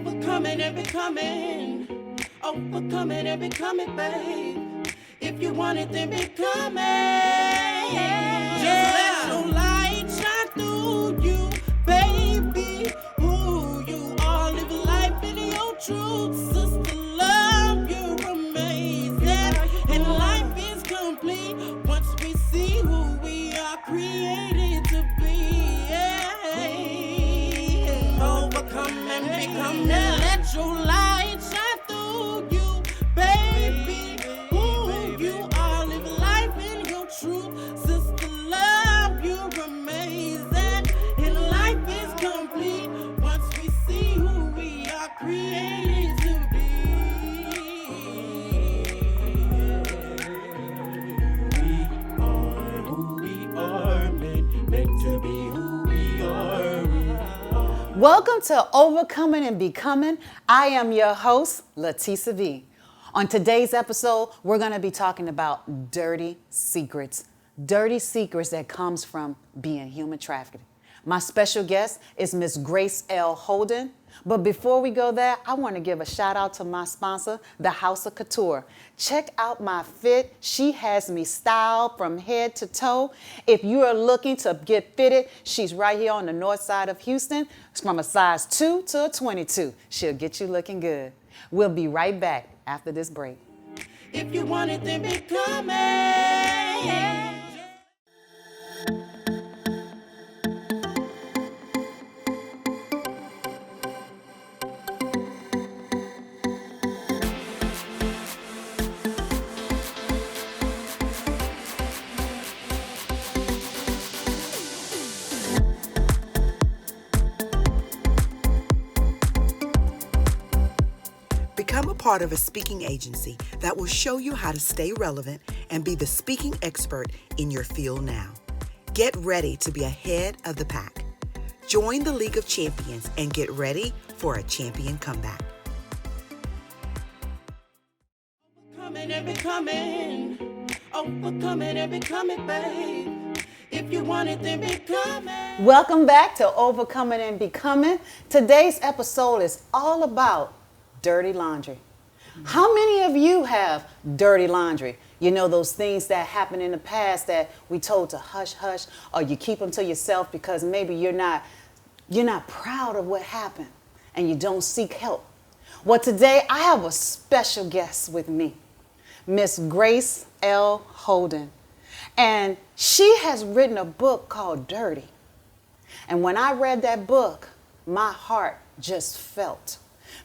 Overcoming and becoming. Overcoming and becoming, babe. If you want it, then become it. Just let your light shine through you, baby. Who you are, live life in your truth. Sister, love, you're amazing. And life is complete once we see who we are created to be. Overcome and become. Let your light shine through you, baby. Who you are, live life in your truth. Sister, love, you're amazing. And life is complete once we see who we are created to be. We are who we are, meant to be who we are. Welcome to Overcoming and Becoming. I am your host, Latisa V. On today's episode, we're going to be talking about dirty secrets that comes from being human trafficked. My special guest is Miss Grace L. Holden. But before we go there, I want to give a shout out to my sponsor, the House of Couture. Check out my fit. She has me styled from head to toe. If you are looking to get fitted, she's right here on the north side of Houston. It's from a size 2 to a 22. She'll get you looking good. We'll be right back after this break. If you want it, then become it. Become a part of a speaking agency that will show you how to stay relevant and be the speaking expert in your field now. Get ready to be ahead of the pack. Join the League of Champions and get ready for a champion comeback. Overcoming and becoming. Overcoming and becoming, babe. If you want it, then become it. Welcome back to Overcoming and Becoming. Today's episode is all about dirty laundry. How many of you have dirty laundry? You know, those things that happened in the past that we told to hush, hush, or you keep them to yourself because maybe you're not proud of what happened and you don't seek help. Well, today I have a special guest with me, Miss Grace L. Holden. And she has written a book called Dirty. And when I read that book, my heart just felt.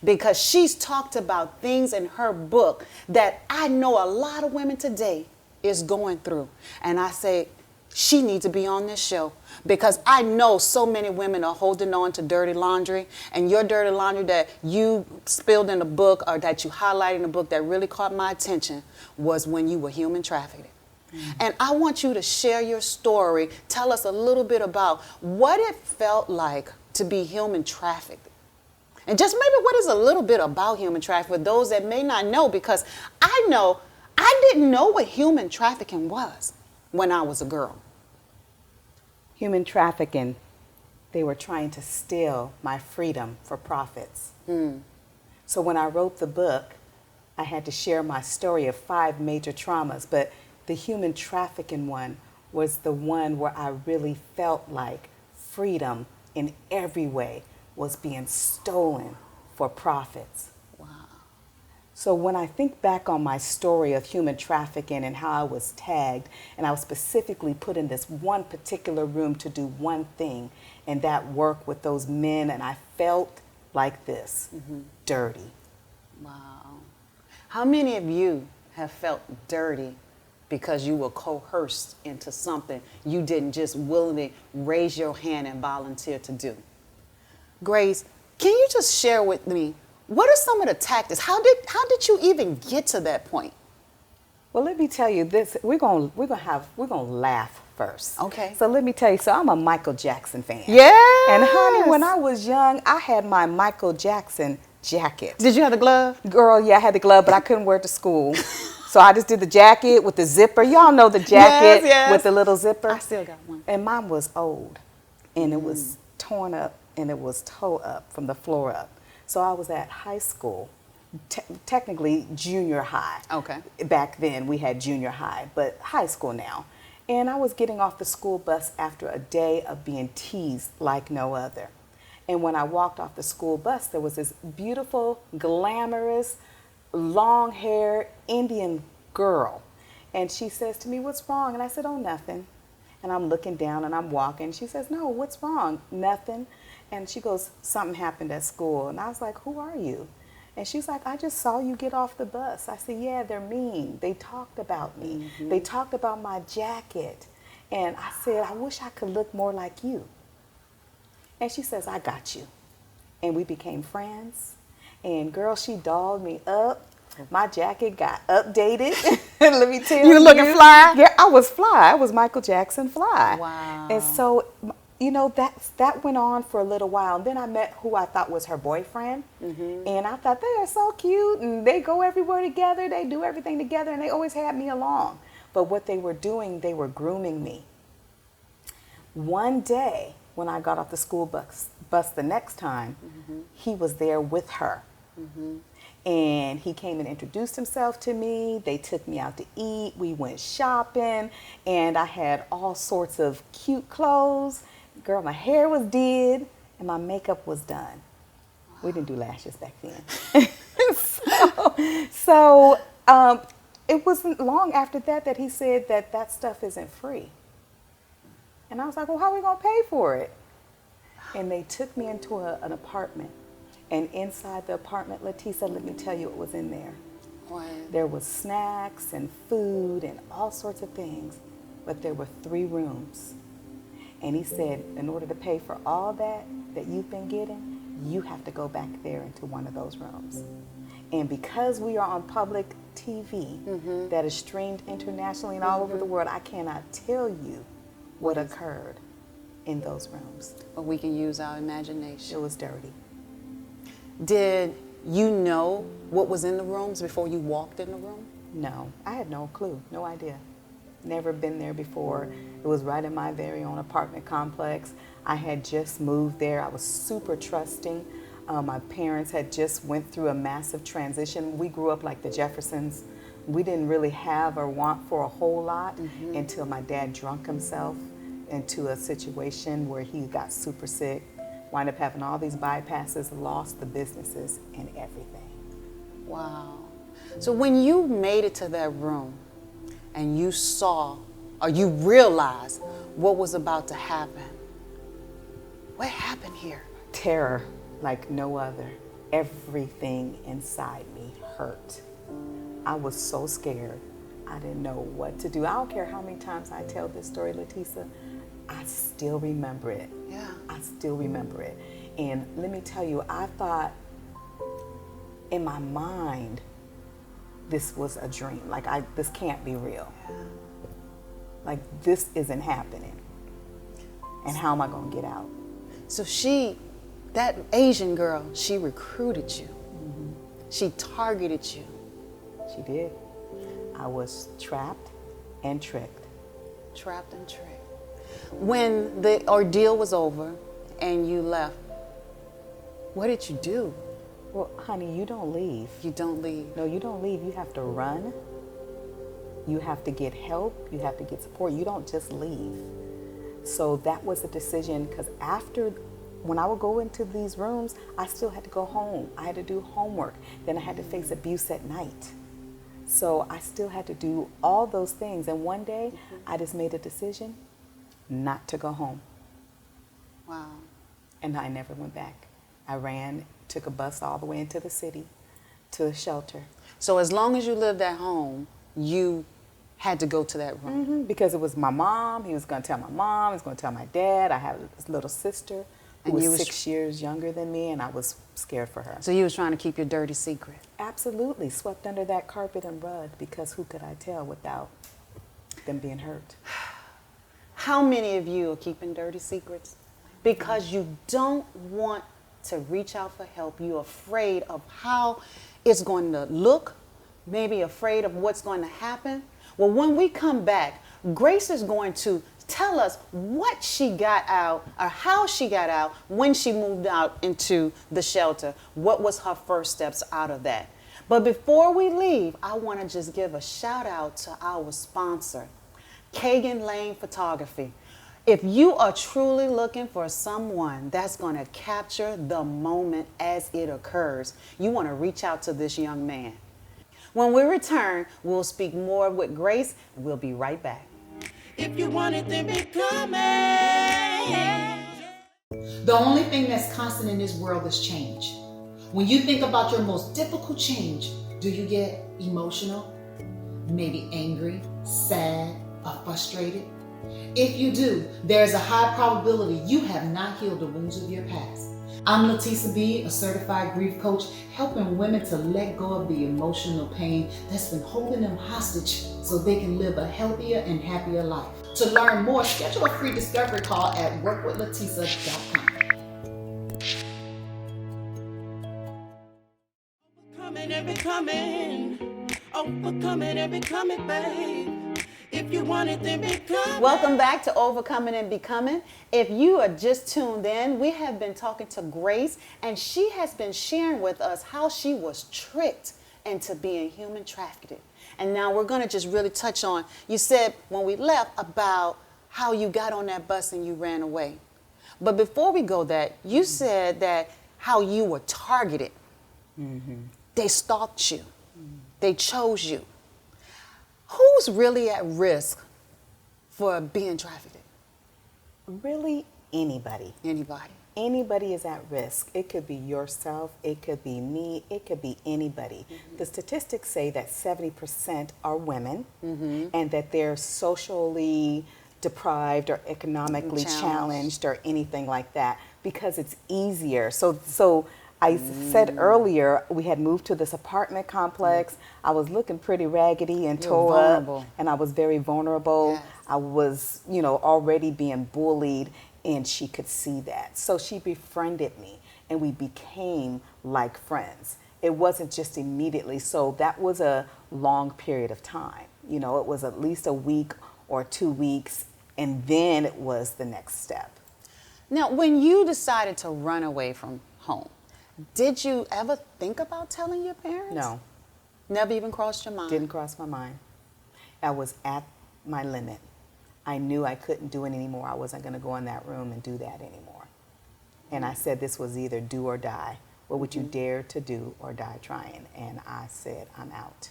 Because she's talked about things in her book that I know a lot of women today is going through. And I say, she needs to be on this show because I know so many women are holding on to dirty laundry, and your dirty laundry that you spilled in the book or that you highlighted in the book that really caught my attention was when you were human trafficked. Mm-hmm. And I want you to share your story. Tell us a little bit about what it felt like to be human trafficked. And just maybe what is a little bit about human trafficking for those that may not know, because I know I didn't know what human trafficking was when I was a girl. Human trafficking, they were trying to steal my freedom for profits. So when I wrote the book, I had to share my story of 5 major traumas, but the human trafficking one was the one where I really felt like freedom in every way was being stolen for profits. Wow. So when I think back on my story of human trafficking and how I was tagged, and I was specifically put in this one particular room to do one thing, and that work with those men, and I felt like this, dirty. Wow. How many of you have felt dirty because you were coerced into something you didn't just willingly raise your hand and volunteer to do? Grace, can you just share with me, what are some of the tactics? How did you even get to that point? Well, let me tell you this. We're gonna laugh first. Okay. So let me tell you. So I'm a Michael Jackson fan. Yes. And honey, when I was young, I had my Michael Jackson jacket. Did you have the glove? Girl, yeah, I had the glove, but I couldn't wear it to school. So I just did the jacket with the zipper. Y'all know the jacket with the little zipper. I still got one. And mine was old, and it was torn up, and it was toe up from the floor up. So I was at high school, technically junior high. Okay. Back then we had junior high, but high school now. And I was getting off the school bus after a day of being teased like no other. And when I walked off the school bus, there was this beautiful, glamorous, long-haired Indian girl. And she says to me, "What's wrong?" And I said, "Oh, nothing." And I'm looking down and I'm walking. She says, "No, what's wrong?" "Nothing." And she goes, "Something happened at school." And I was like, "Who are you?" And she's like, "I just saw you get off the bus." I said, "Yeah, they're mean. They talked about me. They talked about my jacket." And I said, "I wish I could look more like you." And she says, "I got you." And we became friends. And girl, she dolled me up. My jacket got updated. Let me tell you. You looking fly? Yeah, I was fly. I was Michael Jackson fly. Wow. And so, you know, that went on for a little while. And then I met who I thought was her boyfriend. And I thought, they are so cute. And they go everywhere together. They do everything together. And they always had me along. But what they were doing, they were grooming me. One day, when I got off the school bus the next time, he was there with her. And he came and introduced himself to me. They took me out to eat. We went shopping. And I had all sorts of cute clothes. Girl, my hair was did and my makeup was done. We didn't do lashes back then. so it wasn't long after that he said that stuff isn't free. And I was like, "Well, how are we going to pay for it?" And they took me into an apartment. And inside the apartment, Leticia, let me tell you what was in there. Wow. There was snacks and food and all sorts of things. But there were 3 rooms. And he said, in order to pay for all that you've been getting, you have to go back there into one of those rooms. And because we are on public TV that is streamed internationally and all over the world, I cannot tell you what occurred in those rooms. But we can use our imagination. It was dirty. Did you know what was in the rooms before you walked in the room? No, I had no clue, no idea. Never been there before. It was right in my very own apartment complex. I had just moved there. I was super trusting. My parents had just went through a massive transition. We grew up like the Jeffersons. We didn't really have or want for a whole lot until my dad drunk himself into a situation where he got super sick, wound up having all these bypasses, lost the businesses and everything. Wow. So when you made it to that room and you saw or you realized what was about to happen, what happened here? Terror like no other. Everything inside me hurt. I was so scared. I didn't know what to do. I don't care how many times I tell this story, Leticia, I still remember it. Yeah. I still remember it. And let me tell you, I thought in my mind, this was a dream. Like, this can't be real. Yeah. Like, this isn't happening. And how am I going to get out? So that Asian girl, she recruited you. She targeted you. She did. I was trapped and tricked. Trapped and tricked. When the ordeal was over and you left, what did you do? Well, honey, you don't leave. You don't leave. No, you don't leave. You have to run. You have to get help. You have to get support. You don't just leave. So that was a decision, because when I would go into these rooms, I still had to go home. I had to do homework. Then I had to face abuse at night. So I still had to do all those things. And one day, I just made a decision not to go home. Wow. And I never went back. I ran, took a bus all the way into the city to a shelter. So as long as you lived at home, you had to go to that room. Because it was my mom. He was going to tell my mom. He was going to tell my dad. I had a little sister who was 6 years younger than me, and I was scared for her. So you was trying to keep your dirty secret. Absolutely. Swept under that carpet and rug, because who could I tell without them being hurt? How many of you are keeping dirty secrets? Because you don't want to reach out for help. You're afraid of how it's going to look, maybe afraid of what's going to happen. Well, when we come back, Grace is going to tell us what she got out or how she got out when she moved out into the shelter. What was her first steps out of that? But before we leave, I want to just give a shout out to our sponsor, Kagan Lane Photography. If you are truly looking for someone that's going to capture the moment as it occurs, you want to reach out to this young man. When we return, we'll speak more with Grace, and we'll be right back. If you want it, then become it. The only thing that's constant in this world is change. When you think about your most difficult change, do you get emotional? Maybe angry, sad, or frustrated? If you do, there is a high probability you have not healed the wounds of your past. I'm Latisa B, a certified grief coach, helping women to let go of the emotional pain that's been holding them hostage so they can live a healthier and happier life. To learn more, schedule a free discovery call at workwithlatisa.com. Overcoming and becoming. Overcoming and becoming, babe. If you want it, then become. Welcome back to Overcoming and Becoming. If you are just tuned in, we have been talking to Grace, and she has been sharing with us how she was tricked into being human trafficked. And now we're going to just really touch on, you said when we left about how you got on that bus and you ran away. But before we go that, you said that how you were targeted. They stalked you. They chose you. Who's really at risk for being trafficked? Really, anybody. Anybody. Anybody is at risk. It could be yourself, it could be me, it could be anybody. The statistics say that 70% are women and that they're socially deprived or economically challenged or anything like that because it's easier. So I said earlier, we had moved to this apartment complex. I was looking pretty raggedy and tore up, and I was very vulnerable. Yes. I was, already being bullied, and she could see that. So she befriended me, and we became like friends. It wasn't just immediately. So that was a long period of time. It was at least a week or 2 weeks, and then it was the next step. Now, when you decided to run away from home, did you ever think about telling your parents? No. Never even crossed your mind? Didn't cross my mind. I was at my limit. I knew I couldn't do it anymore. I wasn't going to go in that room and do that anymore. And I said this was either do or die. What would you dare to do or die trying? And I said, I'm out.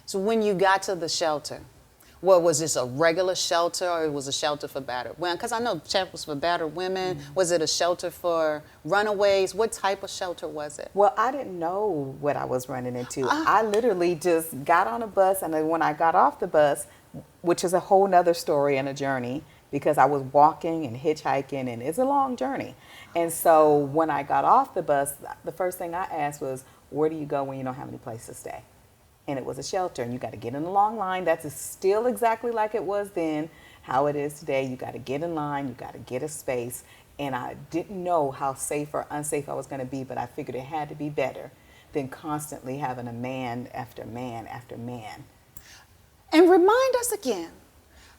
So when you got to the shelter, was this a regular shelter or it was a shelter for battered women? Because I know shelters for battered women. Was it a shelter for runaways? What type of shelter was it? Well, I didn't know what I was running into. I literally just got on a bus, and then when I got off the bus, which is a whole nother story and a journey, because I was walking and hitchhiking, and it's a long journey. And so when I got off the bus, the first thing I asked was, where do you go when you don't have any place to stay? And it was a shelter, and you got to get in a long line. That's still exactly like it was then, how it is today. You got to get in line, you got to get a space. And I didn't know how safe or unsafe I was going to be, but I figured it had to be better than constantly having a man after man after man. And remind us again,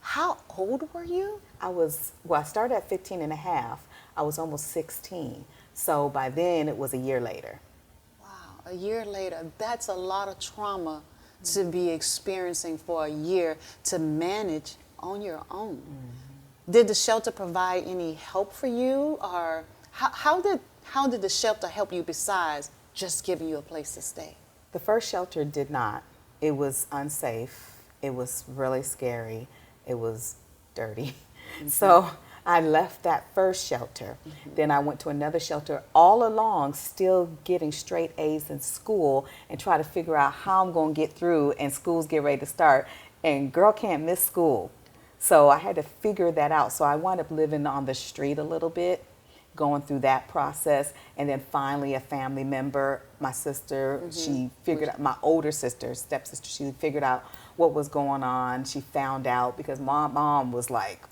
how old were you? I started at 15 and a half. I was almost 16. So by then, it was a year later. A year later, that's a lot of trauma to be experiencing for a year to manage on your own. Did the shelter provide any help for you, or how did the shelter help you besides just giving you a place to stay? The first shelter did not. It was unsafe. It was really scary. It was dirty. So I left that first shelter. Then I went to another shelter, all along still getting straight A's in school and try to figure out how I'm going to get through, and school's get ready to start, and girl can't miss school. So I had to figure that out. So I wound up living on the street a little bit, going through that process, and then finally a family member, my sister, she figured out, my older sister, stepsister, she figured out what was going on. She found out because my mom was like,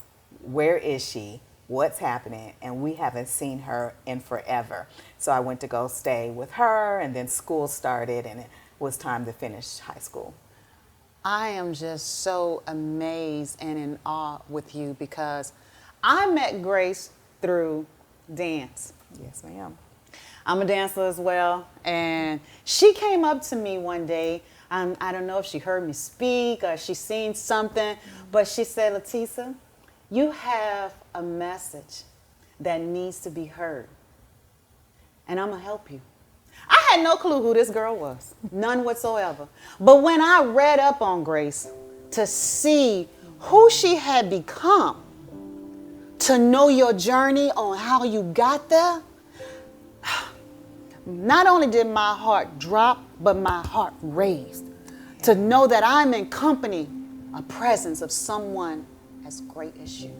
where is she? What's happening? And we haven't seen her in forever. So I went to go stay with her, and then school started, and it was time to finish high school. I am just so amazed and in awe with you because I met Grace through dance. Yes, ma'am. I'm a dancer as well, and she came up to me one day. I don't know if she heard me speak or she seen something, but she said, "Latisa, you have a message that needs to be heard, and I'm gonna help you." I had no clue who this girl was, none whatsoever. But when I read up on Grace to see who she had become, to know your journey on how you got there, not only did my heart drop, but my heart raised to know that I'm in company, a presence of someone as great as you.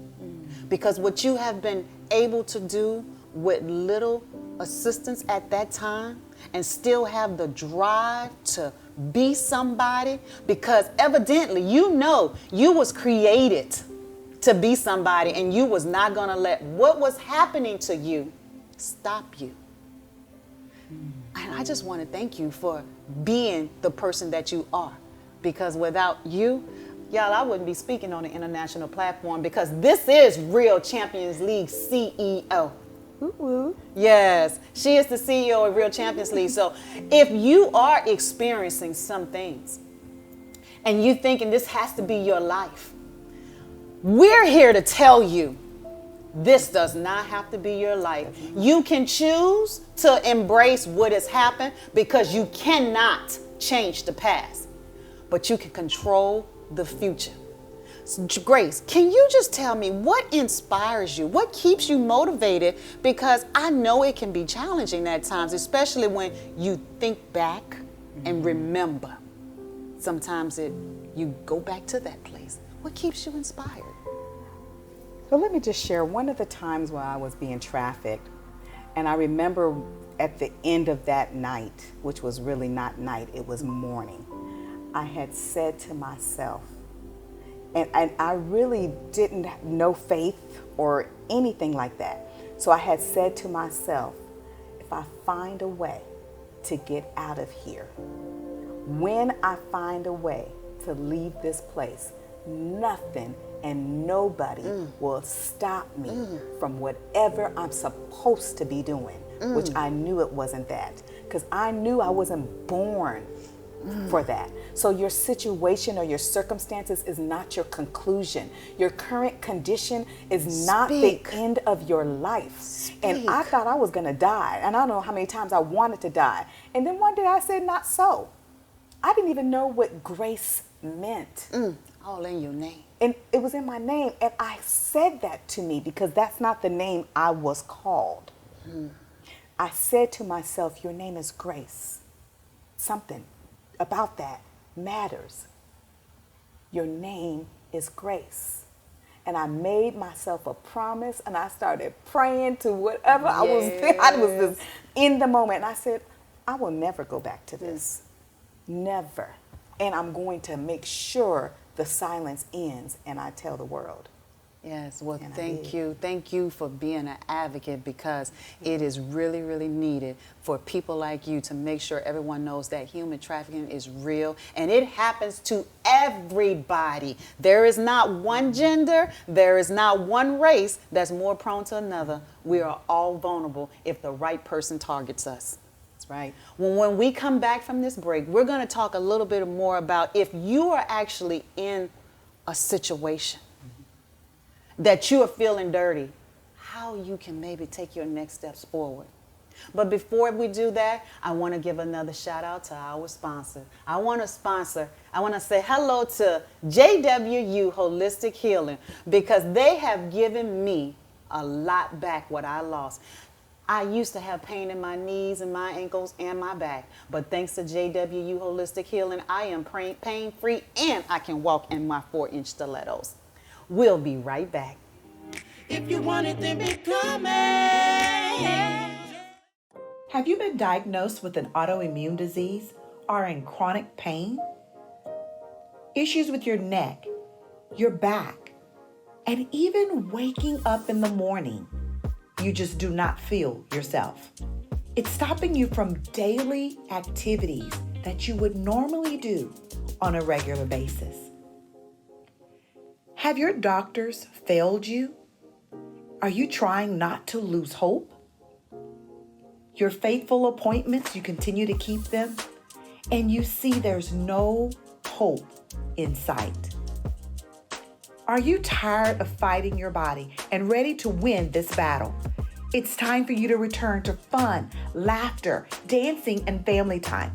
Because what you have been able to do with little assistance at that time and still have the drive to be somebody, because evidently you know you was created to be somebody and you was not going to let what was happening to you stop you. And I just want to thank you for being the person that you are, because without you, y'all, I wouldn't be speaking on an international platform, because this is Real Champions League CEO. Woo-woo. Yes, she is the CEO of Real Champions League. So if you are experiencing some things and you thinking this has to be your life, we're here to tell you this does not have to be your life. You can choose to embrace what has happened, because you cannot change the past, but you can control the future. So, Grace, can you just tell me what inspires you? What keeps you motivated? Because I know it can be challenging at times, especially when you think back and remember. Sometimes you go back to that place. What keeps you inspired? So let me just share one of the times when I was being trafficked. And I remember at the end of that night, which was really not night, it was morning, I had said to myself, and I really didn't know faith or anything like that. So I had said to myself, if I find a way to get out of here, when I find a way to leave this place, nothing and nobody will stop me from whatever I'm supposed to be doing, which I knew it wasn't that, because I knew I wasn't born for that. So your situation or your circumstances is not your conclusion. Your current condition is not the end of your life. And I thought I was going to die. And I don't know how many times I wanted to die. And then one day I said, not so. I didn't even know what grace meant. All in your name. And it was in my name. And I said that to me because that's not the name I was called. I said to myself, your name is Grace. Something about that matters. Your name is Grace. And I made myself a promise, and I started praying to whatever I was just in the moment. And I said, I will never go back to this. Never. And I'm going to make sure the silence ends and I tell the world. Yes, well, And I thank did. you. Thank you for being an advocate, because it is really, really needed for people like you to make sure everyone knows that human trafficking is real and it happens to everybody. There is not one gender, there is not one race that's more prone to another. We are all vulnerable if the right person targets us. That's right. When we come back from this break, we're going to talk a little bit more about if you are actually in a situation that you are feeling dirty, how you can maybe take your next steps forward. But before we do that, I want to give another shout out to our sponsor. I want to say hello to JWU Holistic Healing, because they have given me a lot back what I lost. I used to have pain in my knees and my ankles and my back, but thanks to JWU Holistic Healing, I am pain-free and I can walk in my 4-inch stilettos. We'll be right back. If you want it, then become it. Have you been diagnosed with an autoimmune disease or in chronic pain? Issues with your neck, your back, and even waking up in the morning, you just do not feel yourself. It's stopping you from daily activities that you would normally do, on a regular basis. Have your doctors failed you? Are you trying not to lose hope? Your faithful appointments, you continue to keep them, and you see there's no hope in sight. Are you tired of fighting your body and ready to win this battle? It's time for you to return to fun, laughter, dancing, and family time.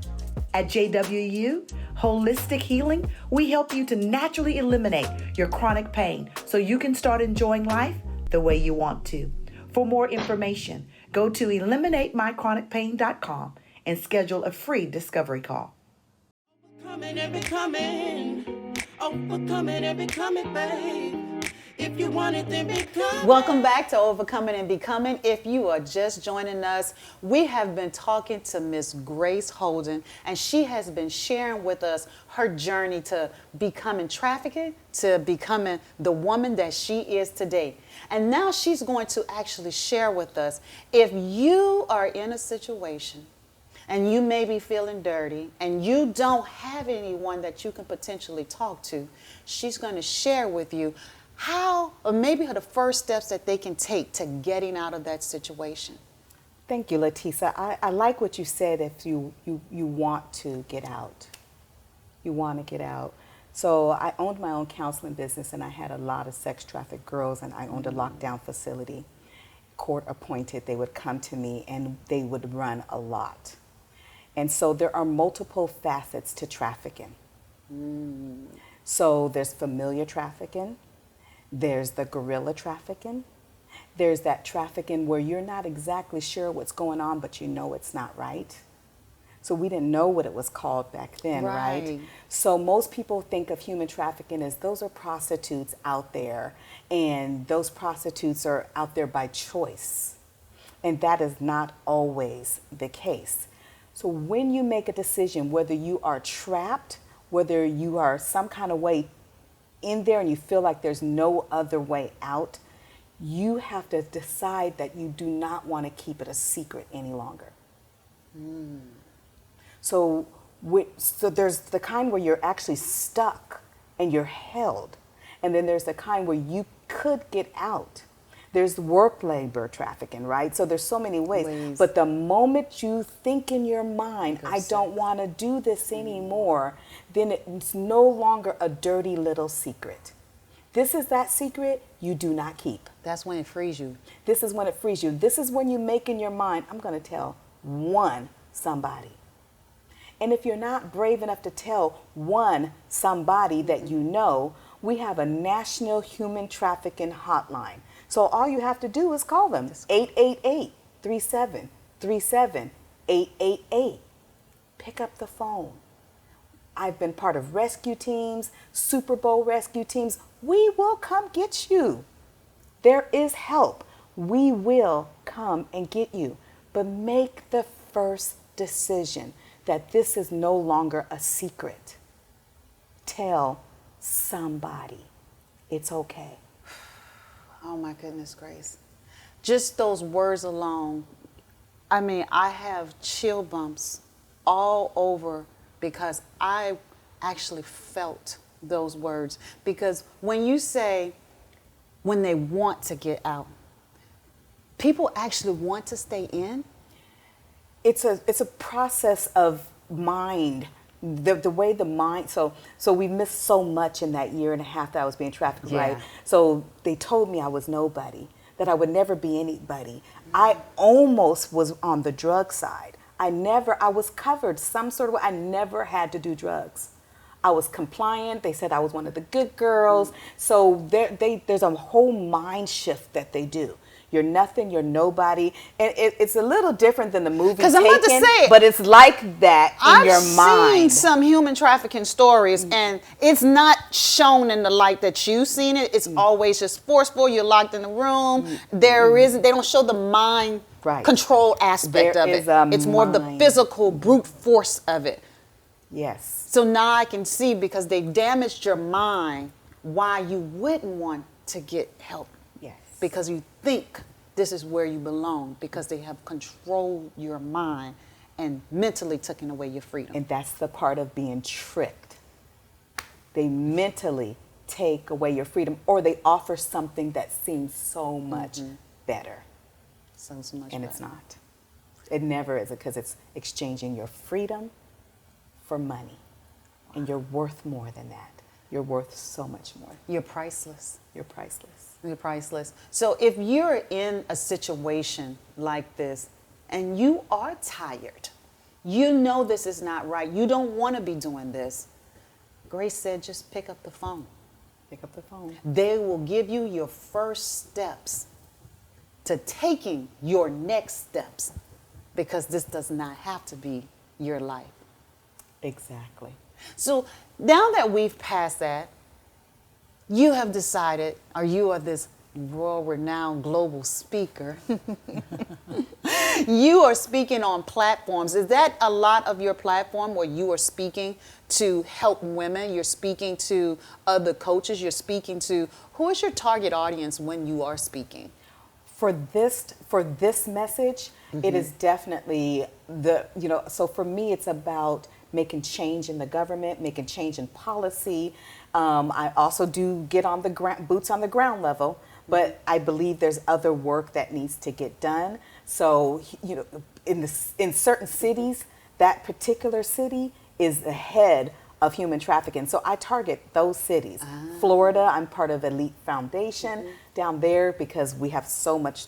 At JWU Holistic Healing, we help you to naturally eliminate your chronic pain so you can start enjoying life the way you want to. For more information, go to eliminatemychronicpain.com and schedule a free discovery call. Overcoming and becoming. Overcoming and becoming, babe. If you want it, then become. Welcome back to Overcoming and Becoming. If you are just joining us, we have been talking to Miss Grace Holden, and she has been sharing with us her journey to becoming trafficking, to becoming the woman that she is today. And now she's going to actually share with us, if you are in a situation and you may be feeling dirty and you don't have anyone that you can potentially talk to, she's going to share with you how, or maybe the first steps that they can take to getting out of that situation. Thank you, Latisa. I like what you said, if you want to get out. You want to get out. So I owned my own counseling business, and I had a lot of sex trafficked girls, and I owned a lockdown facility. Court appointed, they would come to me, and they would run a lot. And so there are multiple facets to trafficking. So there's familiar trafficking. There's the guerrilla trafficking. There's that trafficking where you're not exactly sure what's going on, but you know it's not right. So we didn't know what it was called back then, right? So most people think of human trafficking as those are prostitutes out there, and those prostitutes are out there by choice. And that is not always the case. So when you make a decision, whether you are trapped, whether you are some kind of way in there and you feel like there's no other way out, you have to decide that you do not want to keep it a secret any longer. So there's the kind where you're actually stuck and you're held. And then there's the kind where you could get out. There's work labor trafficking, right? So there's so many ways. But the moment you think in your mind, I don't want to do this anymore, then it's no longer a dirty little secret. This is that secret you do not keep. That's when it frees you. This is when it frees you. This is when you make in your mind, I'm going to tell one somebody. And if you're not brave enough to tell one somebody that you know, we have a national human trafficking hotline. So all you have to do is call them, 888-3737-888. Pick up the phone. I've been part of rescue teams, Super Bowl rescue teams. We will come get you. There is help. We will come and get you. But make the first decision that this is no longer a secret. Tell somebody. It's okay. Oh my goodness, Grace. Just those words alone. I mean, I have chill bumps all over because I actually felt those words. Because when you say, when they want to get out, people actually want to stay in? It's a process of mind. The way the mind, so we missed so much in that year and a half that I was being trafficked, right? So they told me I was nobody, that I would never be anybody. I almost was on the drug side. I was covered some sort of way. I never had to do drugs. I was compliant. They said I was one of the good girls. So there's a whole mind shift that they do. You're nothing, you're nobody. And it's a little different than the movie Taken, I'm about to say, but it's like that in your mind. I've seen some human trafficking stories, and it's not shown in the light that you've seen it. It's always just forceful. You're locked in the room. They don't show the mind control aspect of it. It's more of the physical brute force of it. Yes. So now I can see, because they damaged your mind, why you wouldn't want to get help. Yes. Because you think this is where you belong, because they have controlled your mind and mentally taken away your freedom. And that's the part of being tricked. They mentally take away your freedom, or they offer something that seems so much better. So much And better. it's not. It never is, because it's exchanging your freedom for money. And you're worth more than that. You're worth so much more. You're priceless. You're priceless. You're priceless. So if you're in a situation like this and you are tired, you know this is not right, you don't want to be doing this, Grace said just pick up the phone. Pick up the phone. They will give you your first steps to taking your next steps, because this does not have to be your life. Exactly. So now that we've passed that, you have decided, or you are this world-renowned global speaker. You are speaking on platforms. Is that a lot of your platform where you are speaking to help women? You're speaking to other coaches? You're speaking to, who is your target audience when you are speaking? For this message, it is definitely so for me, it's about making change in the government, making change in policy. I also do get on the ground, boots on the ground level, but I believe there's other work that needs to get done. So, in certain cities, that particular city is ahead of human trafficking. So I target those cities. Florida, I'm part of Elite Foundation down there because we have so much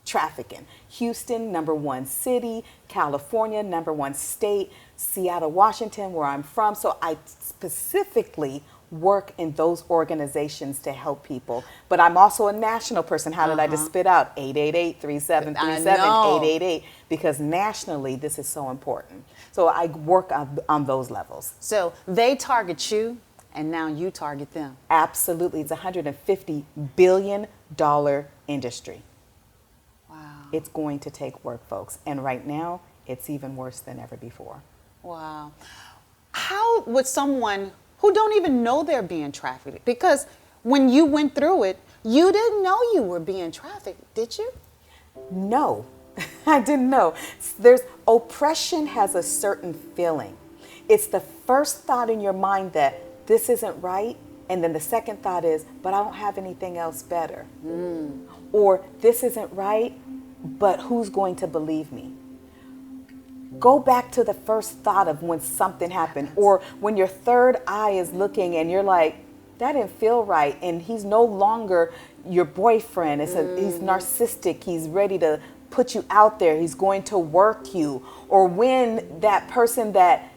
trafficking. Houston, #1 city. California, #1 state. Seattle, Washington, where I'm from. So I specifically work in those organizations to help people. But I'm also a national person. How did I just spit out 888-3737-888? Because nationally, this is so important. So I work on those levels. So they target you, and now you target them. Absolutely. It's a $150 billion industry. Wow. It's going to take work, folks. And right now, it's even worse than ever before. Wow. How would someone who don't even know they're being trafficked, because when you went through it, you didn't know you were being trafficked, did you? No, I didn't know. Oppression has a certain feeling. It's the first thought in your mind that this isn't right, and then the second thought is, but I don't have anything else better. Or this isn't right, but who's going to believe me? Go back to the first thought of when something happened, or when your third eye is looking and you're like, that didn't feel right, and he's no longer your boyfriend. He's narcissistic. He's ready to put you out there. He's going to work you. Or when that person that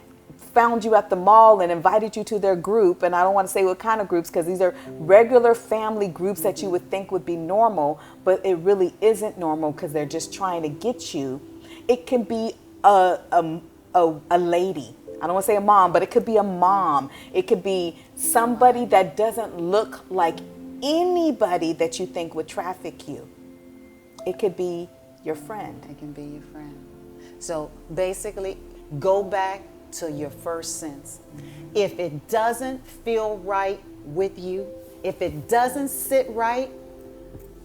found you at the mall and invited you to their group, and I don't want to say what kind of groups, because these are regular family groups that you would think would be normal, but it really isn't normal because they're just trying to get you. It can be a lady. I don't want to say a mom, but it could be a mom. It could be somebody that doesn't look like anybody that you think would traffic you. It could be your friend. It can be your friend. So basically, go back to your first sense. If it doesn't feel right with you, if it doesn't sit right,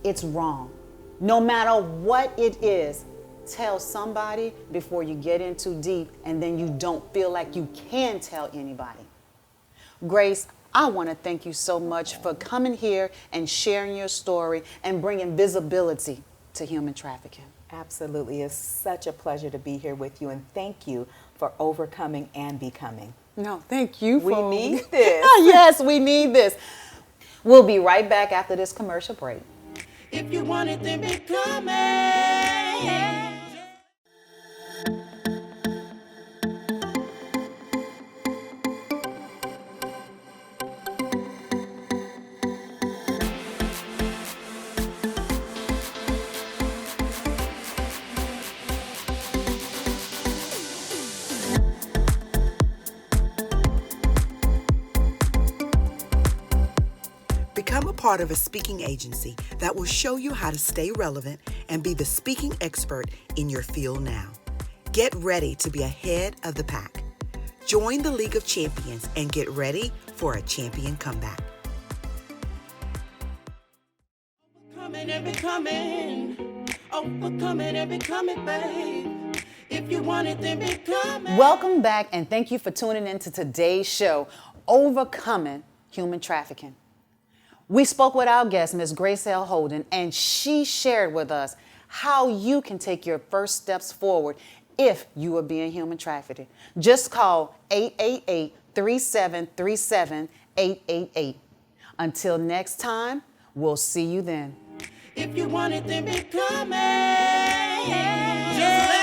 it's wrong. No matter what it is, tell somebody before you get in too deep, and then you don't feel like you can tell anybody. Grace, I want to thank you so much for coming here and sharing your story and bringing visibility to human trafficking. Absolutely. It's such a pleasure to be here with you, and thank you for overcoming and becoming. No, thank you. We need this. Yes, we need this. We'll be right back after this commercial break. If you want it, then become it. Become a part of a speaking agency that will show you how to stay relevant and be the speaking expert in your field now. Get ready to be ahead of the pack. Join the League of Champions and get ready for a champion comeback. Overcoming and becoming. Overcoming and becoming, babe. If you want it, then become it. Welcome back, and thank you for tuning in to today's show. overcoming human trafficking. We spoke with our guest, Ms. Grace L. Holden, and she shared with us how you can take your first steps forward if you are being human trafficked. Just call 888-3737-888. Until next time, we'll see you then. If you want it, then become it. Just